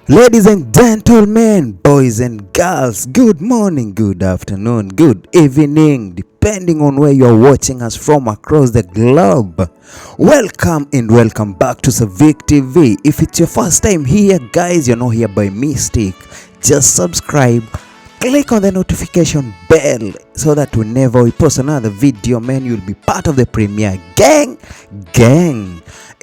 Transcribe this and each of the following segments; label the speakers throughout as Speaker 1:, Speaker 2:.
Speaker 1: Ladies and gentlemen, boys and girls, good morning, good afternoon, good evening, depending on where you're watching us from across the globe. Welcome and welcome back to Civic TV. If it's your first time here, guys, you're not here by mistake. Just subscribe, click on the notification bell so that whenever we post another video, man, you'll be part of the premiere gang.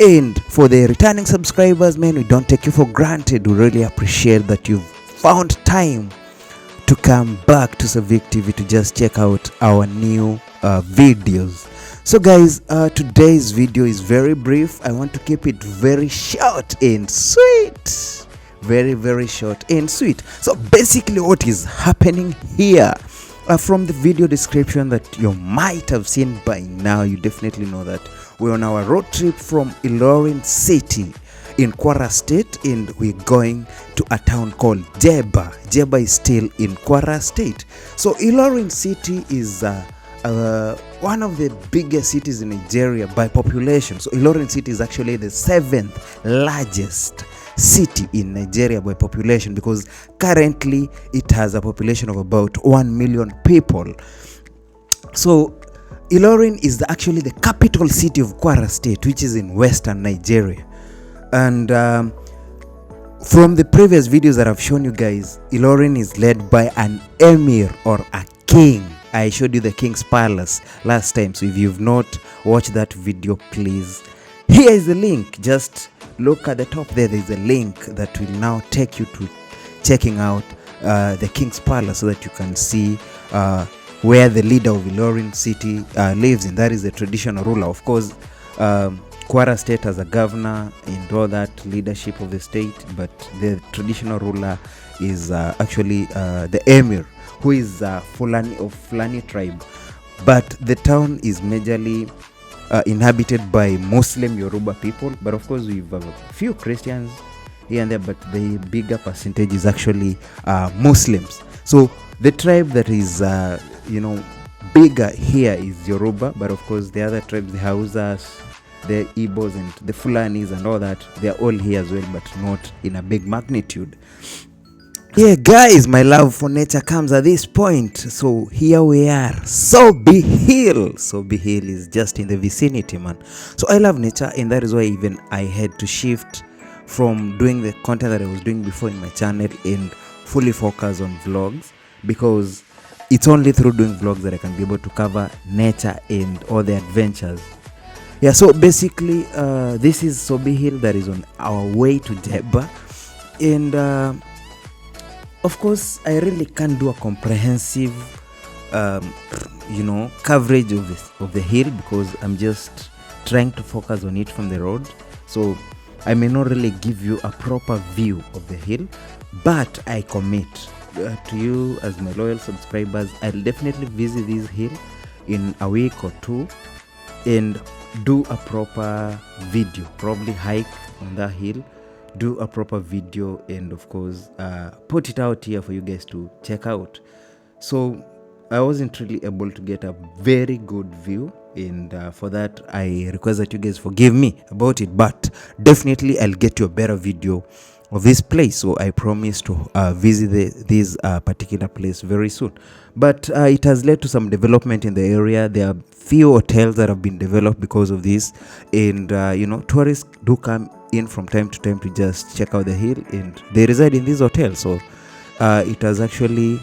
Speaker 1: And for the returning subscribers, man, we don't take you for granted. We really appreciate that you've found time to come back to Civic TV to just check out our new videos. So guys, today's video is very brief. I want to keep it very short and sweet. Very short and sweet. So basically what is happening here, from the video description that you might have seen by now, you definitely know that we're on our road trip from Ilorin city in Kwara State, and we're going to a town called Jeba. Jeba is still in Kwara State. So Ilorin city is one of the biggest cities in Nigeria by population. So Ilorin city is actually the 7th largest city in Nigeria by population, because currently it has a population of about 1 million people. So Ilorin is actually the capital city of Kwara State, which is in western Nigeria. And from the previous videos that I've shown you guys, Ilorin is led by an emir or a king. I showed you the king's palace last time, so if you've not watched that video, please, here is the link. Just look at the top there. There's a link that will now take you to checking out the king's palace, so that you can see where the leader of Ilorin city lives in. That is the traditional ruler. Of course, Kwara State has a governor and all that leadership of the state, but the traditional ruler is actually the emir, who is Fulani of Fulani tribe. But the town is majorly inhabited by Muslim Yoruba people, but of course we have a few Christians here and there, but the bigger percentage is actually Muslims. So the tribe that is bigger here is Yoruba, but of course the other tribes, the Hausas, the Igbos and the Fulanis and all that, they are all here as well, but not in a big magnitude. Yeah, guys, my love for nature comes at this point. So here we are, Sobe Hill. Sobe Hill is just in the vicinity, man. So I love nature, and that is why even I had to shift from doing the content that I was doing before in my channel and fully focus on vlogs, because it's only through doing vlogs that I can be able to cover nature and all the adventures. Yeah, so basically this is Sobe Hill that is on our way to Jeba. And of course, I really can't do a comprehensive, coverage of the hill, because I'm just trying to focus on it from the road. So I may not really give you a proper view of the hill, but I commit to you as my loyal subscribers, I'll definitely visit this hill in a week or two and do a proper video, probably hike on that hill, do a proper video, and of course put it out here for you guys to check out. So I wasn't really able to get a very good view, and for that I request that you guys forgive me about it, but definitely I'll get you a better video of this place. So I promise to visit this particular place very soon. But it has led to some development in the area. There are few hotels that have been developed because of this, and tourists do come in from time to time to just check out the hill, and they reside in these hotels. So it has actually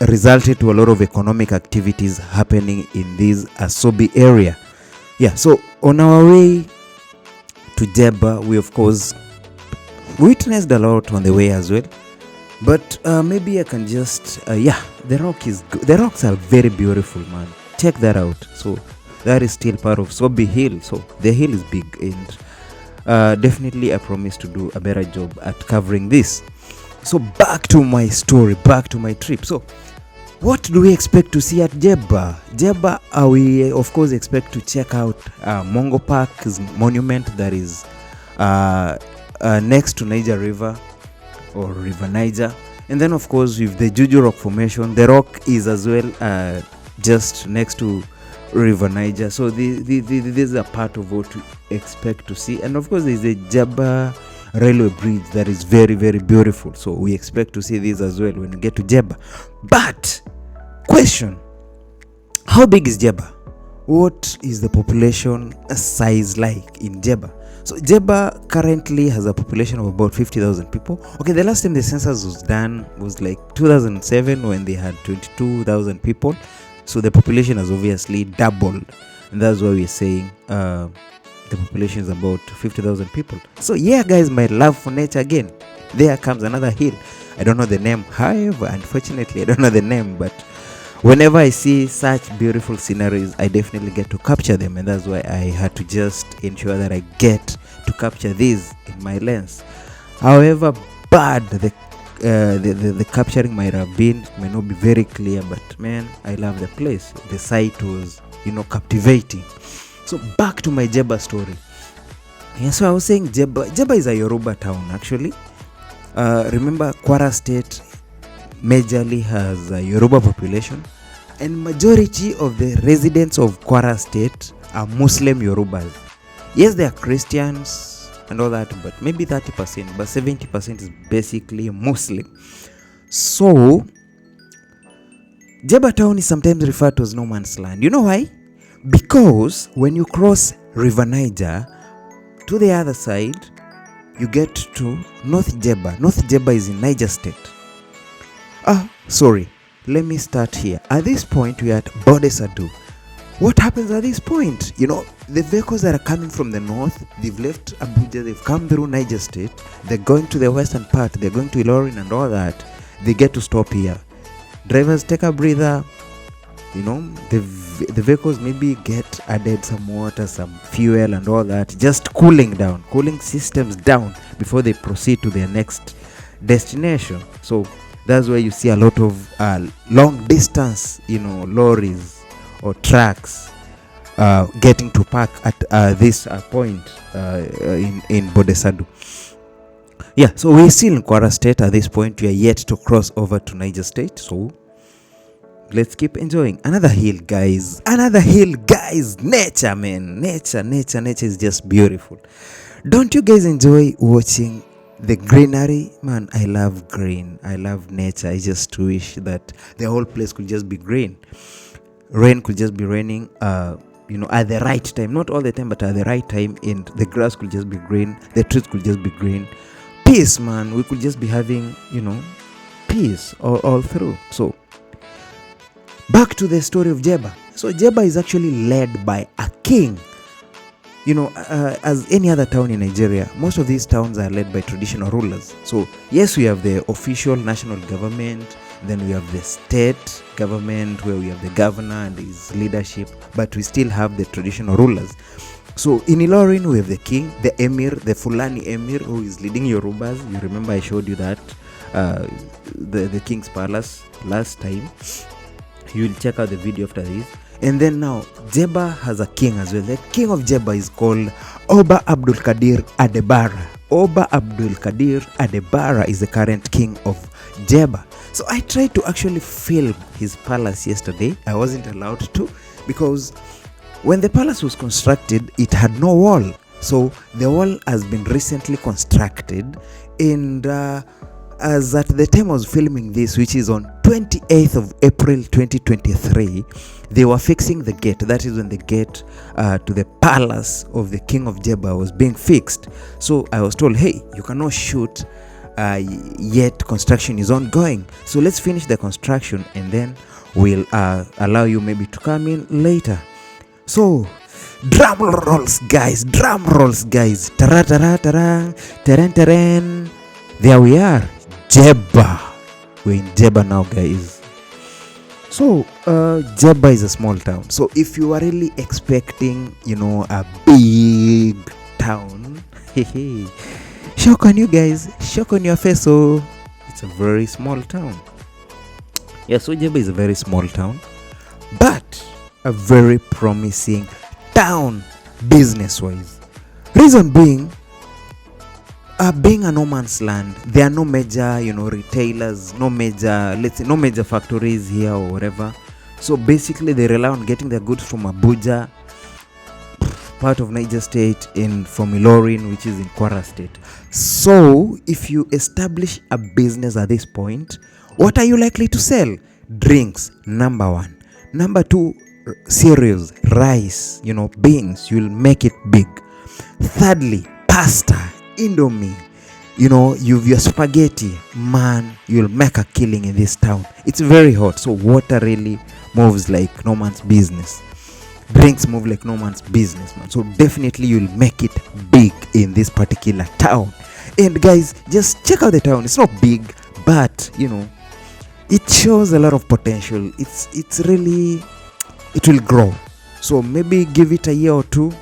Speaker 1: resulted to a lot of economic activities happening in this Sobe area. Yeah, so on our way to Jeba, we of course witnessed a lot on the way as well, but maybe I can just the rocks are very beautiful, man. Check that out. So that is still part of Sobe Hill. So the hill is big, and definitely I promise to do a better job at covering this. So back to my story, back to my trip. So what do we expect to see at Jeba? Jeba, we of course expect to check out Mongo Park's monument that is next to Niger River or River Niger, and then of course with the Juju Rock Formation. The rock is as well just next to River Niger. So this is a part of what we expect to see, and of course there's the Jeba railway bridge that is very, very beautiful. So we expect to see this as well when we get to Jeba. But question, how big is Jeba? What is the population size like in Jeba? So Jeba currently has a population of about 50,000 people. Okay, the last time the census was done was like 2007 when they had 22,000 people. So the population has obviously doubled, and that's why we're saying the population is about 50,000 people. So yeah, guys, my love for nature again. There comes another hill. I don't know the name. However, unfortunately, I don't know the name, but whenever I see such beautiful sceneries, I definitely get to capture them, and that's why I had to just ensure that I get to capture these in my lens. However bad the capturing might have been, may not be very clear, but man, I love the place. The site was, captivating. So back to my Jeba story. Yeah, so I was saying Jeba is a Yoruba town actually. Remember, Kwara State majorly has a Yoruba population, and majority of the residents of Kwara State are Muslim Yorubas. Yes, they are Christians and all that, but maybe 30%, but 70% is basically Muslim. So Jebba Town is sometimes referred to as no man's land. You know why? Because when you cross River Niger to the other side, you get to North Jeba. North Jeba is in Niger State. Sorry, let me start here. At this point, we are at Bodesadu. What happens at this point? The vehicles that are coming from the north, they've left Abuja, they've come through Niger State, they're going to the western part, they're going to Ilorin and all that. They get to stop here. Drivers take a breather. The vehicles maybe get added some water, some fuel and all that, just cooling systems down before they proceed to their next destination. So that's where you see a lot of long distance, lorries or trucks getting to park at this point in Bodesadu. Yeah, so we're still in Kwara State at this point. We are yet to cross over to Niger State. So let's keep enjoying. Another hill, guys. Nature, man. Nature is just beautiful. Don't you guys enjoy watching the greenery? Man, I love green. I love nature. I just wish that the whole place could just be green. Rain could just be raining, at the right time. Not all the time, but at the right time. And the grass could just be green. The trees could just be green. Peace, man. We could just be having, peace all through. So back to the story of Jeba. So Jeba is actually led by a king. As any other town in Nigeria, most of these towns are led by traditional rulers. So yes, we have the official national government, then we have the state government where we have the governor and his leadership, but we still have the traditional rulers. So in Ilorin, we have the king, the Emir, the Fulani Emir, who is leading Yorubas. You remember I showed you that, the king's palace last time. You will check out the video after this. And then now, Jeba has a king as well. The king of Jeba is called Oba Abdulkadir Adebara. Oba Abdulkadir Adebara is the current king of Jeba. So I tried to actually film his palace yesterday. I wasn't allowed to, because when the palace was constructed, it had no wall. So the wall has been recently constructed, and as at the time I was filming this, which is on 28th of April 2023, they were fixing the gate. That is when the gate to the palace of the king of Jeba was being fixed. So I was told, hey, you cannot shoot yet, construction is ongoing. So let's finish the construction and then we'll allow you maybe to come in later. So drum rolls, guys. Tara tara tara, teren teren. There we are, Jeba. We're in Jeba now, guys. So Jeba is a small town. So if you are really expecting, a big town, shock on you guys, shock on your face. So it's a very small town. Yeah, so Jeba is a very small town, but a very promising town business-wise. Reason being, being a no man's land, there are no major, retailers, no major factories here or whatever. So basically, they rely on getting their goods from Abuja. part of Niger State from Ilorin, which is in Kwara State. So if you establish a business at this point, what are you likely to sell? Drinks, number one. Number two, cereals, rice, beans. You'll make it big. Thirdly, pasta, indomie. You've your spaghetti. Man, you'll make a killing in this town. It's very hot, so water really moves like no man's business. Drinks move like no man's business, man. So definitely you'll make it big in this particular town. And guys, just check out the town. It's not big, but it shows a lot of potential. It will grow. So maybe give it a year or two.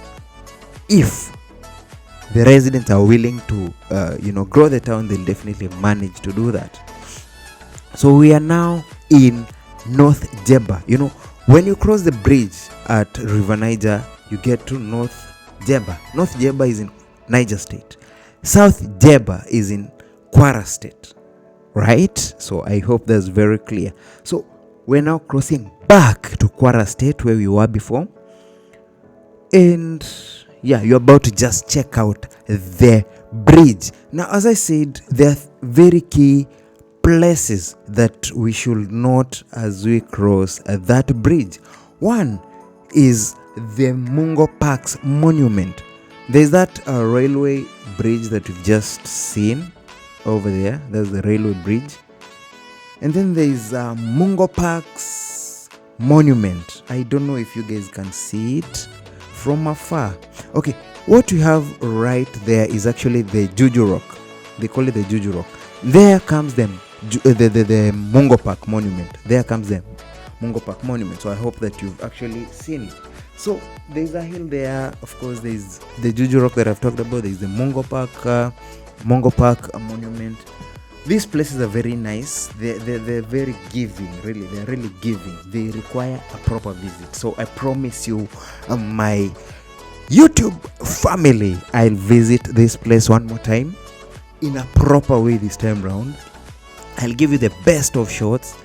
Speaker 1: If the residents are willing to grow the town, they'll definitely manage to do that. So we are now in North Jeba. When you cross the bridge at River Niger, you get to North Jeba. North Jeba is in Niger State. South Jeba is in Kwara State. Right? So I hope that's very clear. So we're now crossing back to Kwara State where we were before. And yeah, you're about to just check out the bridge. Now, as I said, there are very key places that we should note as we cross that bridge. One is the Mongo Park's monument. There's that railway bridge that we've just seen over there. That's the railway bridge. And then there's Mongo Park's monument. I don't know if you guys can see it from afar. Okay, what we have right there is actually the Juju Rock. They call it the Juju Rock. There comes the Mongo Park monument. There comes the Mongo Park monument. So I hope that you've actually seen it. So there's a hill there. Of course, there's the Juju Rock that I've talked about. There's the Mongo Park monument. These places are very nice. They're very giving, really. They're really giving. They require a proper visit. So I promise you, my YouTube family, I'll visit this place one more time in a proper way this time round. I'll give you the best of shots,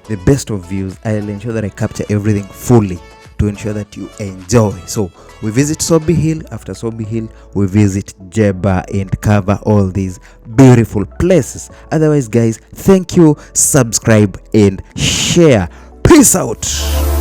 Speaker 1: the best of views. I'll ensure that I capture everything fully to ensure that you enjoy. So we visit Sobe Hill. After Sobe Hill, we visit Jeba and cover all these beautiful places. Otherwise, guys, thank you, subscribe and share. Peace out.